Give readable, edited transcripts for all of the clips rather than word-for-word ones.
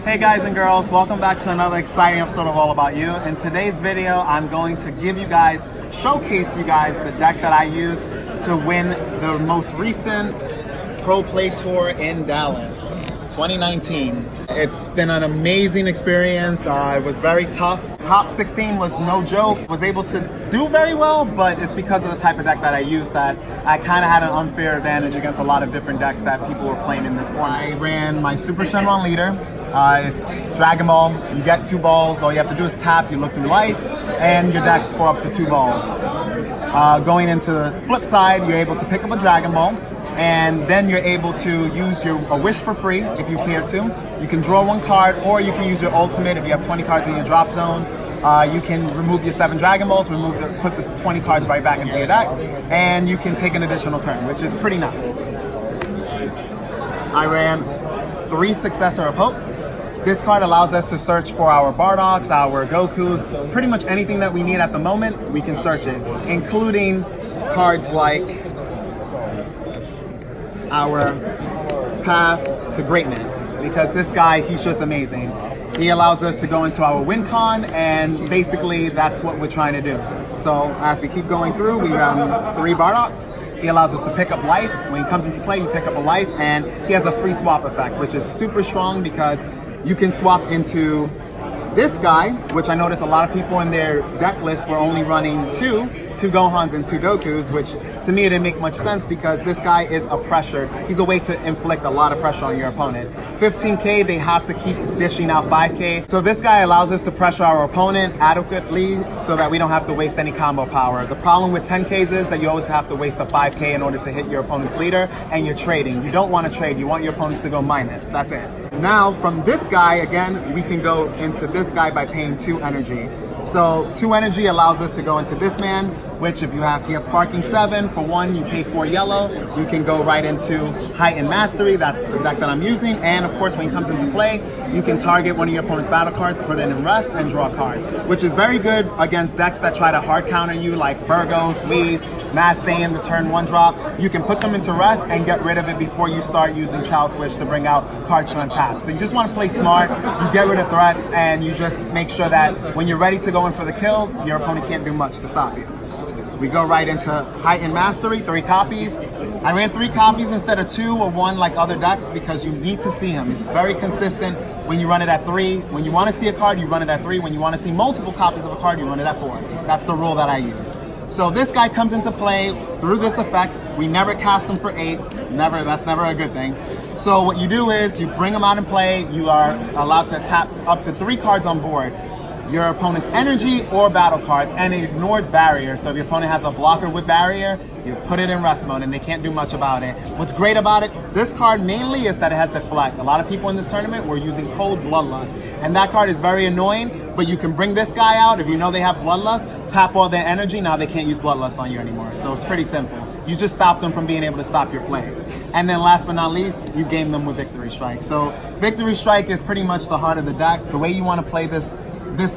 Hey guys and girls, welcome back to another exciting episode of All About You. In today's video, I'm going to showcase you guys the deck that I use to win the most recent Pro Play Tour in Dallas, 2019. It's been an amazing experience. It was very tough. Top 16 was no joke. Was able to do very well, but it's because of the type of deck that I used that I kind of had an unfair advantage against a lot of different decks that people were playing in this format. I ran my Super Shenron leader. It's Dragon Ball. You get 2 balls. All you have to do is tap, you look through life, and your deck for up to 2 balls. Going into the flip side, you're able to pick up a Dragon Ball, and then you're able to use a wish for free if you care to. You can draw 1 card, or you can use your ultimate if you have 20 cards in your drop zone. You can remove your 7 Dragon Balls, put the 20 cards right back into your deck, and you can take an additional turn, which is pretty nuts. I ran 3 Successor of Hope. This card allows us to search for our Bardoks, our Gokus, pretty much anything that we need at the moment, we can search it, including cards like our Path to Greatness, because this guy, he's just amazing. He allows us to go into our win con, and basically that's what we're trying to do. So as we keep going through, we run 3 Bardoks. He allows us to pick up life. When he comes into play, you pick up a life, and he has a free swap effect, which is super strong because you can swap into this guy, which I noticed a lot of people in their deck list were only running 2 Gohans and 2 Gokus, which to me it didn't make much sense because this guy is a pressure. He's a way to inflict a lot of pressure on your opponent. 15K, they have to keep dishing out 5K. So this guy allows us to pressure our opponent adequately so that we don't have to waste any combo power. The problem with 10Ks is that you always have to waste a 5K in order to hit your opponent's leader, and you're trading. You don't want to trade. You want your opponents to go minus. That's it. Now from this guy, again, we can go into this guy by paying 2 energy. So 2 energy allows us to go into this man, which if he has Sparking 7, for 1 you pay 4 yellow. You can go right into Heightened Mastery, that's the deck that I'm using, and of course when he comes into play, you can target one of your opponent's battle cards, put it in rest, and draw a card, which is very good against decks that try to hard counter you, like Burgos, Whis, Mass Saiyan, the turn 1 drop. You can put them into rest and get rid of it before you start using Child's Wish to bring out cards to untap. So you just want to play smart, you get rid of threats, and you just make sure that when you're ready to go in for the kill, your opponent can't do much to stop you. We go right into Heightened Mastery, 3 copies. I ran 3 copies instead of 2 or 1 like other decks because you need to see him. It's very consistent when you run it at 3. When you want to see a card, you run it at 3. When you want to see multiple copies of a card, you run it at 4. That's the rule that I use. So this guy comes into play through this effect. We never cast him for 8. Never. That's never a good thing. So what you do is you bring him out in play. You are allowed to tap up to 3 cards on board. Your opponent's energy or battle cards, and it ignores barrier. So if your opponent has a blocker with barrier, you put it in rest mode and they can't do much about it. What's great about it, this card mainly is that it has deflect. A lot of people in this tournament were using Cold Bloodlust, and that card is very annoying, but you can bring this guy out. If you know they have Bloodlust, tap all their energy, now they can't use Bloodlust on you anymore. So it's pretty simple. You just stop them from being able to stop your plays. And then last but not least, you game them with Victory Strike. So Victory Strike is pretty much the heart of the deck. The way you want to play this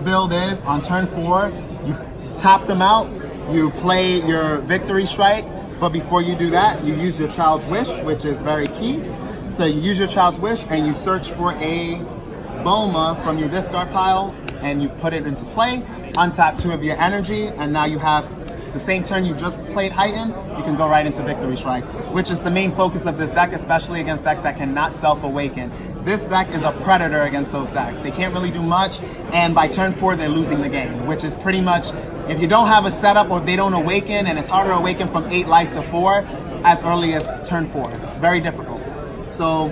build is on turn 4, you tap them out, you play your Victory Strike, but before you do that, you use your Child's Wish, which is very key. So you use your Child's Wish and you search for a Boma from your discard pile and you put it into play, untap 2 of your energy, and now you have the same turn you just played Heighten, you can go right into Victory Strike, which is the main focus of this deck, especially against decks that cannot self-awaken. This deck is a predator against those decks. They can't really do much, and by turn 4, they're losing the game, which is pretty much, if you don't have a setup or if they don't awaken, and it's harder to awaken from 8 life to 4 as early as turn 4. It's very difficult. So,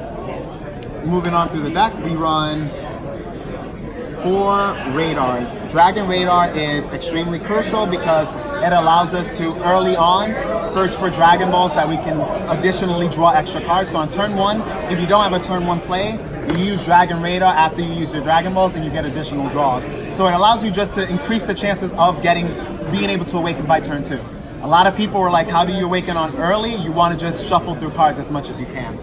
moving on through the deck, we run 4 radars. Dragon Radar is extremely crucial because it allows us to early on search for Dragon Balls that we can additionally draw extra cards. So on turn 1, if you don't have a turn 1 play, you use Dragon Radar after you use your Dragon Balls and you get additional draws. So it allows you just to increase the chances of being able to awaken by turn 2. A lot of people were like, how do you awaken on early? You want to just shuffle through cards as much as you can.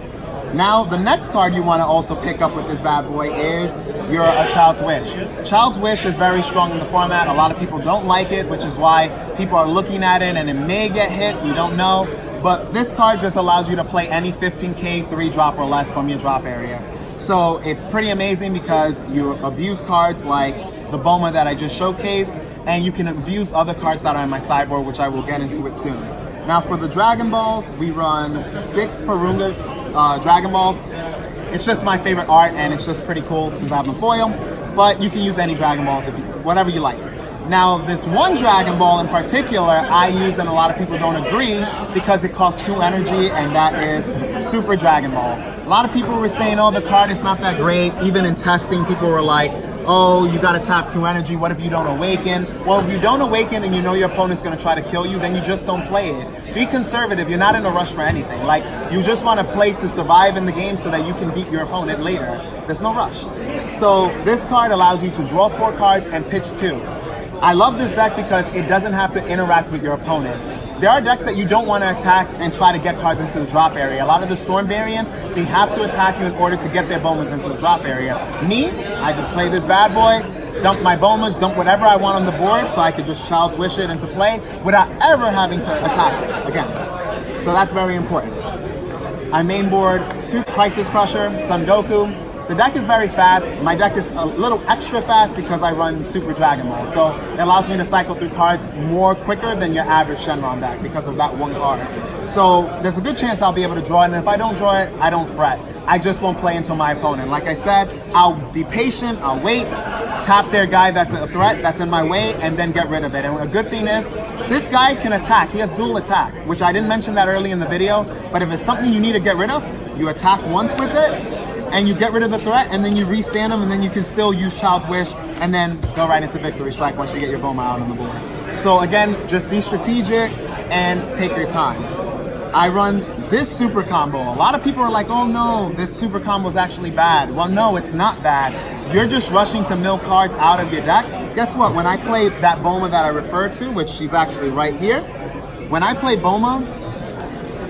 Now, the next card you want to also pick up with this bad boy is your Child's Wish. Child's Wish is very strong in the format. A lot of people don't like it, which is why people are looking at it and it may get hit. We don't know. But this card just allows you to play any 15K 3-drop or less from your drop area. So it's pretty amazing because you abuse cards like the Boma that I just showcased, and you can abuse other cards that are in my sideboard, which I will get into it soon. Now for the Dragon Balls, we run 6 Purunga Dragon Balls. It's just my favorite art, and it's just pretty cool since I have them foil, but you can use any Dragon Balls, whatever you like. Now, this one Dragon Ball in particular, I use and a lot of people don't agree because it costs 2 energy, and that is Super Dragon Ball. A lot of people were saying, oh, the card is not that great. Even in testing, people were like, oh, you gotta tap 2 energy, what if you don't awaken? Well, if you don't awaken and you know your opponent's gonna try to kill you, then you just don't play it. Be conservative, you're not in a rush for anything. Like, you just wanna play to survive in the game so that you can beat your opponent later. There's no rush. So this card allows you to draw 4 cards and pitch 2. I love this deck because it doesn't have to interact with your opponent. There are decks that you don't want to attack and try to get cards into the drop area. A lot of the Storm variants, they have to attack you in order to get their Bomas into the drop area. Me, I just play this bad boy, dump my Bomas, dump whatever I want on the board so I could just Child's Wish it into play without ever having to attack it again. So that's very important. I main board 2 Crisis Crusher, Son Goku. The deck is very fast. My deck is a little extra fast because I run Super Dragon Ball. So it allows me to cycle through cards more quicker than your average Shenron deck because of that one card. So there's a good chance I'll be able to draw it, and if I don't draw it, I don't fret. I just won't play until my opponent. Like I said, I'll be patient, I'll wait, tap their guy that's a threat, that's in my way, and then get rid of it. And a good thing is, this guy can attack. He has dual attack, which I didn't mention that early in the video, but if it's something you need to get rid of, you attack once with it, and you get rid of the threat, and then you restand them, and then you can still use Child's Wish, and then go right into Victory Strike once you get your Boma out on the board. So again, just be strategic and take your time. I run this super combo. A lot of people are like, oh no, this super combo is actually bad. Well, no, it's not bad. You're just rushing to mill cards out of your deck. Guess what? When I play that Boma that I referred to, which she's actually right here, when I play Boma,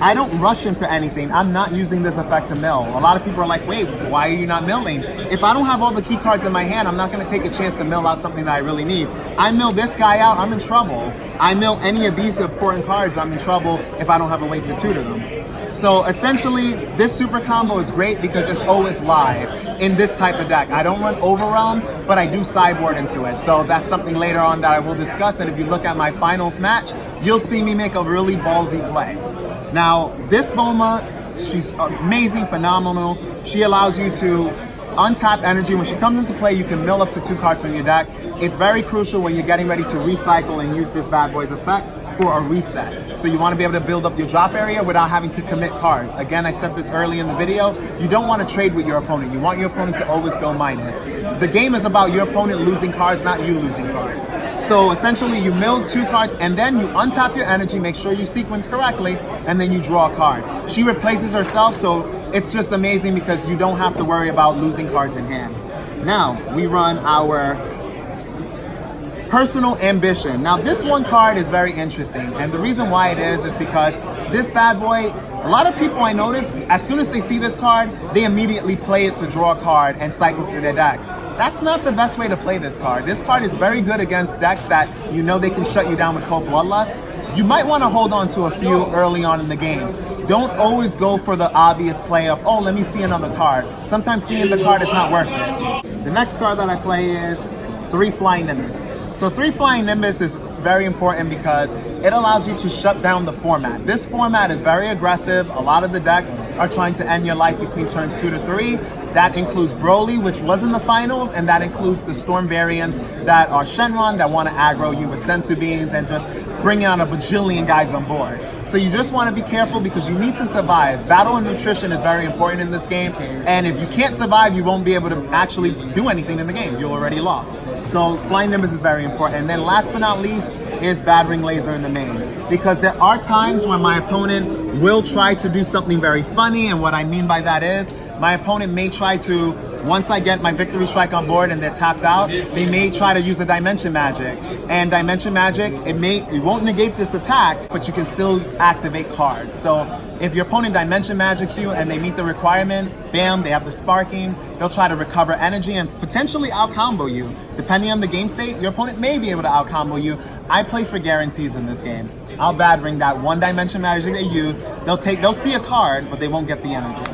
I don't rush into anything. I'm not using this effect to mill. A lot of people are like, wait, why are you not milling? If I don't have all the key cards in my hand, I'm not gonna take a chance to mill out something that I really need. I mill this guy out, I'm in trouble. I mill any of these important cards, I'm in trouble if I don't have a way to tutor them. So essentially, this super combo is great because it's always live in this type of deck. I don't run Overwhelm, but I do sideboard into it. So that's something later on that I will discuss. And if you look at my finals match, you'll see me make a really ballsy play. Now, this Boma, she's amazing, phenomenal. She allows you to untap energy. When she comes into play, you can mill up to 2 cards from your deck. It's very crucial when you're getting ready to recycle and use this bad boy's effect for a reset. So you want to be able to build up your drop area without having to commit cards. Again, I said this early in the video, you don't want to trade with your opponent. You want your opponent to always go minus. The game is about your opponent losing cards, not you losing cards. So essentially you mill 2 cards and then you untap your energy, make sure you sequence correctly, and then you draw a card. She replaces herself, so it's just amazing because you don't have to worry about losing cards in hand. Now, we run our Personal Ambition. Now this one card is very interesting, and the reason why it is because this bad boy, a lot of people I notice, as soon as they see this card, they immediately play it to draw a card and cycle through their deck. That's not the best way to play this card. This card is very good against decks that you know they can shut you down with Cold Bloodlust. You might want to hold on to a few early on in the game. Don't always go for the obvious play of, oh, let me see another card. Sometimes seeing the card is not worth it. The next card that I play is 3 Flying Nimbus. So 3 Flying Nimbus is very important because it allows you to shut down the format. This format is very aggressive. A lot of the decks are trying to end your life between turns 2 to 3. That includes Broly, which was in the finals, and that includes the Storm variants that are Shenron that want to aggro you with Sensu Beans and just bring out a bajillion guys on board. So you just want to be careful because you need to survive. Battle and nutrition is very important in this game, and if you can't survive, you won't be able to actually do anything in the game. You're already lost. So Flying Nimbus is very important. And then last but not least is Battering Laser in the main, because there are times when my opponent will try to do something very funny, and what I mean by that is my opponent may try to, once I get my Victory Strike on board and they're tapped out, they may try to use a Dimension Magic. And Dimension Magic, it won't negate this attack, but you can still activate cards. So if your opponent Dimension Magics you and they meet the requirement, bam, they have the Sparking, they'll try to recover energy and potentially out-combo you. Depending on the game state, your opponent may be able to out-combo you. I play for guarantees in this game. I'll bad ring that one Dimension Magic they use. They'll see a card, but they won't get the energy.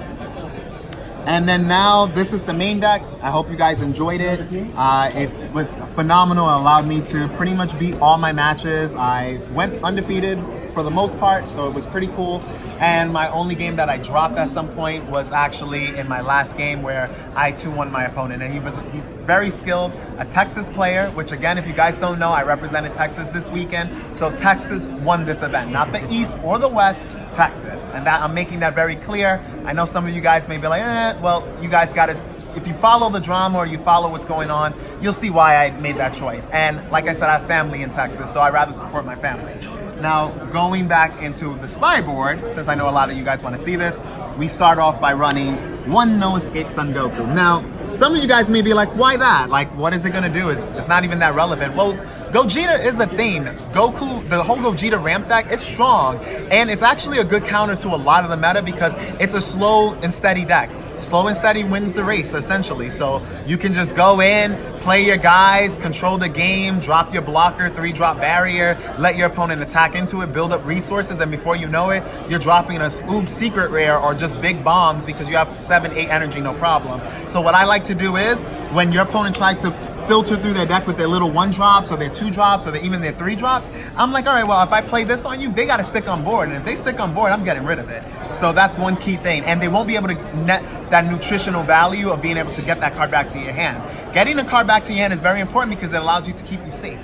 And then now this is the main deck. I hope you guys enjoyed it. It was phenomenal. It allowed me to pretty much beat all my matches. I went undefeated for the most part, so it was pretty cool. And my only game that I dropped at some point was actually in my last game where I 2-1 my opponent. And he's very skilled, a Texas player, which again, if you guys don't know, I represented Texas this weekend. So Texas won this event, not the East or the West, Texas. And that I'm making that very clear. I know some of you guys may be like, well, you guys got to, if you follow the drama or you follow what's going on, you'll see why I made that choice. And like I said, I have family in Texas, so I'd rather support my family. Now, going back into the sideboard, since I know a lot of you guys want to see this, we start off by running one No Escape Son Goku. Now, some of you guys may be like, why that? Like, what is it going to do? It's not even that relevant. Well, Gogeta is a thing. Goku, the whole Gogeta ramp deck, it's strong. And it's actually a good counter to a lot of the meta because it's a slow and steady deck. Slow and steady wins the race, essentially. So you can just go in, play your guys, control the game, drop your blocker, 3-drop barrier, let your opponent attack into it, build up resources, and before you know it, you're dropping a oops secret rare or just big bombs because you have 7-8 energy, no problem. So what I like to do is, when your opponent tries to filter through their deck with their little 1-drops or their 2-drops or even their 3-drops, I'm like, all right, well, if I play this on you, they got to stick on board. And if they stick on board, I'm getting rid of it. So that's one key thing. And they won't be able to net that nutritional value of being able to get that card back to your hand. Getting a card back to your hand is very important because it allows you to keep you safe.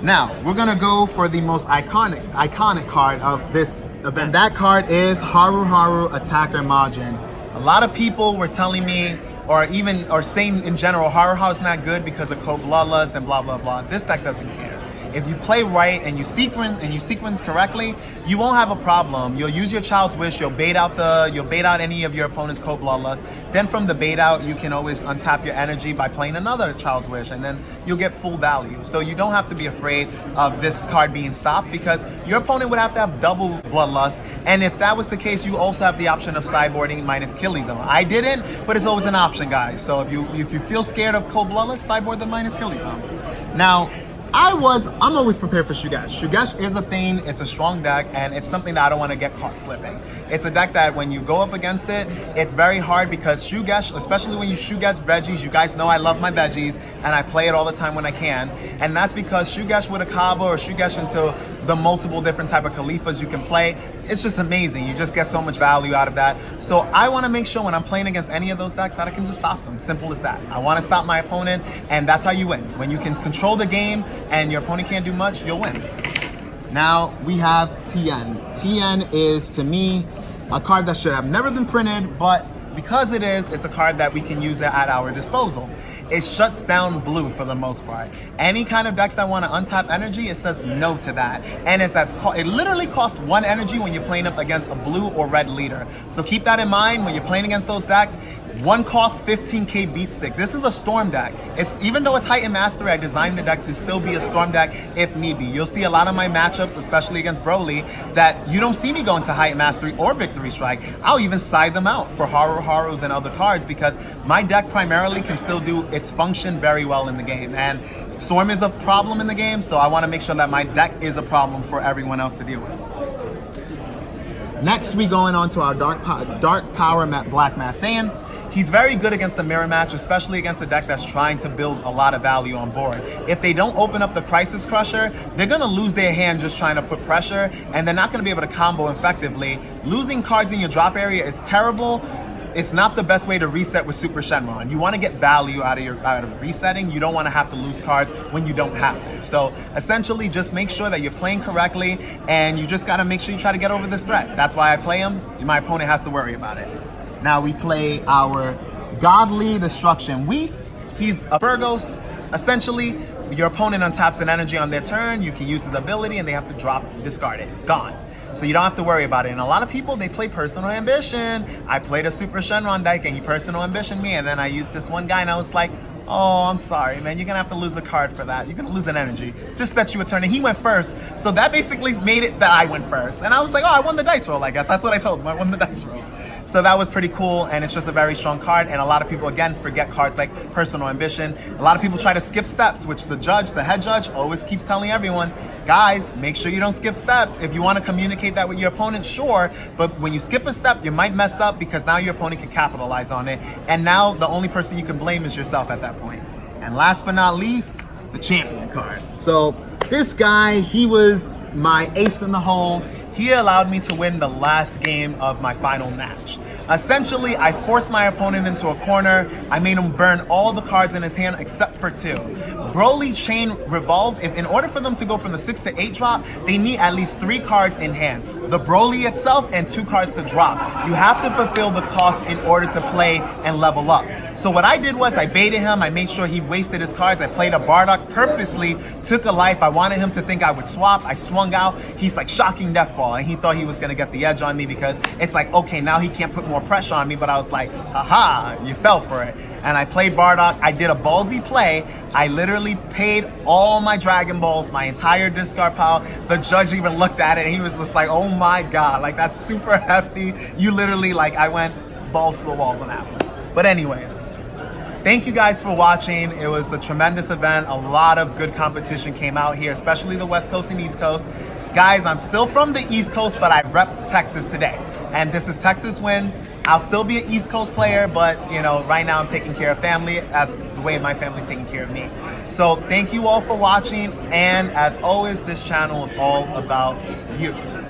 Now, we're going to go for the most iconic card of this event. That card is Haru Haru Attacker Majin. A lot of people were telling me, or saying in general, Haru Haru is not good because of Code Bloodlust and blah, blah, blah. This deck doesn't care. If you play right and you sequence correctly, you won't have a problem. You'll use your Child's Wish, you'll bait out any of your opponent's Code Bloodlust. Then from the bait out, you can always untap your energy by playing another Child's Wish, and then you'll get full value. So you don't have to be afraid of this card being stopped because your opponent would have to have double Bloodlust. And if that was the case, you also have the option of sideboarding minus Killy Zone. I didn't, but it's always an option, guys. So if you feel scared of Code Bloodlust, sideboard the minus Killy Zone. Now, I'm always prepared for Shugesh. Shugesh is a thing, it's a strong deck, and it's something that I don't want to get caught slipping. It's a deck that when you go up against it, it's very hard because Shugesh, especially when you Shugesh veggies, you guys know I love my veggies, and I play it all the time when I can. And that's because Shugesh with a Kaba or Shugesh into the multiple different type of Khalifas you can play, it's just amazing. You just get so much value out of that. So I want to make sure when I'm playing against any of those decks that I can just stop them. Simple as that. I want to stop my opponent, and that's how you win. When you can control the game and your opponent can't do much, you'll win. Now we have TN. TN is, to me, a card that should have never been printed, but because it is, it's a card that we can use at our disposal. It shuts down blue for the most part. Any kind of decks that want to untap energy, it says no to that. And it literally costs 1 energy when you're playing up against a blue or red leader. So keep that in mind when you're playing against those decks. 1 costs 15k beat stick. This is a storm deck. Even though it's Titan Mastery, I designed the deck to still be a storm deck if need be. You'll see a lot of my matchups, especially against Broly, that you don't see me go into Titan Mastery or Victory Strike. I'll even side them out for Haru Harus and other cards because my deck primarily can still do its function very well in the game. And Storm is a problem in the game, so I want to make sure that my deck is a problem for everyone else to deal with. Next, we going on to our Dark Power Black Mass Saiyan. He's very good against the mirror match, especially against a deck that's trying to build a lot of value on board. If they don't open up the Crisis Crusher, they're going to lose their hand just trying to put pressure, and they're not going to be able to combo effectively. Losing cards in your drop area is terrible. It's not the best way to reset with Super Shenron. You want to get value out of resetting. You don't want to have to lose cards when you don't have to. So essentially, just make sure that you're playing correctly, and you just got to make sure you try to get over this threat. That's why I play him. My opponent has to worry about it. Now we play our Godly Destruction Whis. He's a Burgos. Essentially, your opponent untaps an energy on their turn. You can use his ability, and they have to discard it. Gone. So you don't have to worry about it. And a lot of people, they play Personal Ambition. I played a Super Shenron deck and he Personal Ambition me, and then I used this one guy and I was like, oh, I'm sorry, man. You're going to have to lose a card for that. You're going to lose an energy. Just set you a turn. And he went first. So that basically made it that I went first. And I was like, oh, I won the dice roll, I guess. That's what I told him. I won the dice roll. So that was pretty cool, and it's just a very strong card. And a lot of people, again, forget cards like Personal Ambition. A lot of people try to skip steps, which the head judge, always keeps telling everyone, guys, make sure you don't skip steps. If you want to communicate that with your opponent, sure, but when you skip a step, you might mess up because now your opponent can capitalize on it. And now the only person you can blame is yourself at that point. And last but not least, the champion card. So this guy, he was my ace in the hole. He allowed me to win the last game of my final match. Essentially, I forced my opponent into a corner. I made him burn all the cards in his hand except for 2. Broly chain revolves. If in order for them to go from the 6 to 8 drop, they need at least 3 cards in hand. The Broly itself and 2 cards to drop. You have to fulfill the cost in order to play and level up. So what I did was I baited him. I made sure he wasted his cards. I played a Bardock, purposely took a life. I wanted him to think I would swap. I swung out. He's like shocking death ball, and he thought he was gonna get the edge on me because it's like, okay, now he can't put more pressure on me. But I was like, aha, you fell for it. And I played Bardock. I did a ballsy play. I literally paid all my Dragon Balls, my entire discard pile. The judge even looked at it and he was just like, oh my God, like that's super hefty. You literally, like, I went balls to the walls on that one. But anyways, thank you guys for watching. It was a tremendous event. A lot of good competition came out here, especially the West Coast and East Coast. Guys, I'm still from the East Coast, but I rep Texas today. And this is Texas Win. I'll still be an East Coast player, but you know, right now I'm taking care of family as the way my family's taking care of me. So thank you all for watching. And as always, this channel is all about you.